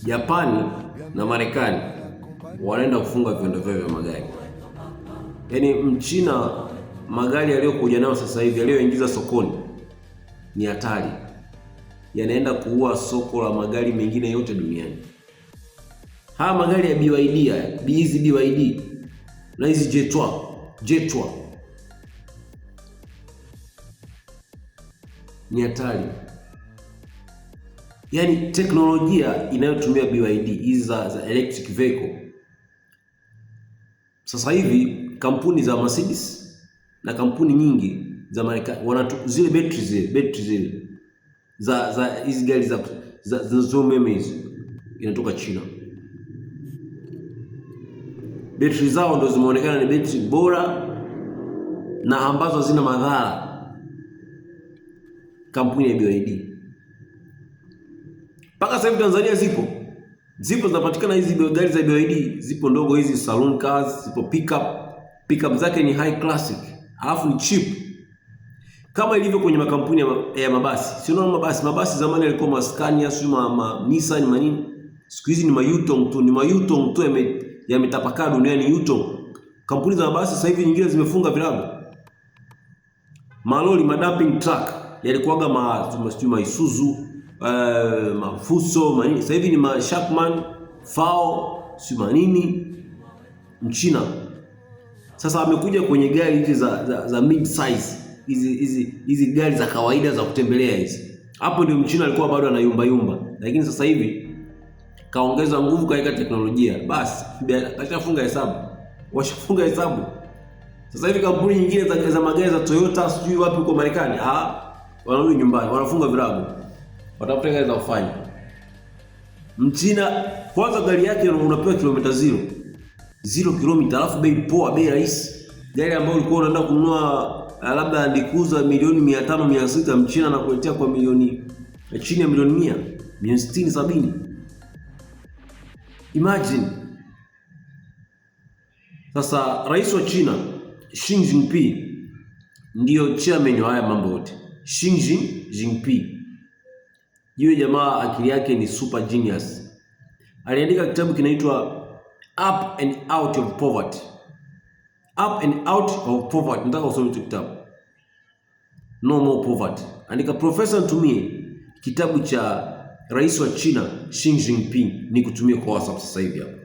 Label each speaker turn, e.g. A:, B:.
A: Japani na Marekani wanaenda kufunga viwanda vyao vya magari. Yaani Mchina, magari yaliyokuja nayo sasa hivi yaliyoingiza sokoni ni hatari, yanaenda kuua soko la magari mengine yote duniani. Haya magari ya BYD hizi BYD na hizi Jetwa ni hatari. Yaani teknolojia inayotumia BYD hizi za electric vehicle, sasa hivi kampuni za Mercedes na kampuni nyingi za Marekani zile battery za hizi gari za umeme hizi inatoka China. Betri zao ndo zimeonekana ni betri bora na ambazo hazina madhara. Kampuni ya BYD mpaka sasa hivi Tanzania zipo zinapatikana hizi gari za BYD, zipo ndogo hizi saloon cars, zipo pickup zake ni high classic, alafu ni cheap, kama ilivyo kwenye makampuni ya mabasi. Si unaona mabasi zamani yalikuwa Maskania, Nissan manini, siku hizi ni Yutong tu yametapakaa duniani. Yutong, kampuni za mabasi sasa hivi nyingine zimefunga vilabu. Malori dumping truck yalikuwaga Isuzu, Mafuso manini, sasa hivi ni Sharkman, Fao, si manini, Mchina. Sasa amekuja kwenye gari hizi za mid size, hizi gari za kawaida za kutembelea hizi. Hapo ndio Mchina alikuwa bado anayumba, lakini sasa hivi kaongeza nguvu, kaika teknolojia, basi washafunga hesabu. Sasa hivi kampuni nyingine za magari za Toyota sijui wapi huko Marekani, wanarudi nyumbani, wanafunga virago, watafuta gari za kufanya. Mchina kwanza gari yake unapewa kilomita 0 kilomita, alafu bei poa, bei rahisi. Gari ambayo ulikuwa unaenda kununua labda ndikuza milioni 500 600, Mchina anakuletea kwa milioni chini ya milioni 100, milioni 60 70. Imagine. Sasa rais wa China Xi Jinping ndio chairman wa haya mambo yote. Xi Jinping, yule jamaa akili yake ni super genius. Aliandika kitabu kinaitwa Up and Out of Poverty. Up and Out of Poverty. Nataka usome kitabu. No More Poverty. Andika Professor nitumie kitabu cha rais wa China Xi Jinping, ni kutumia kwa WhatsApp sasa hivi hapa.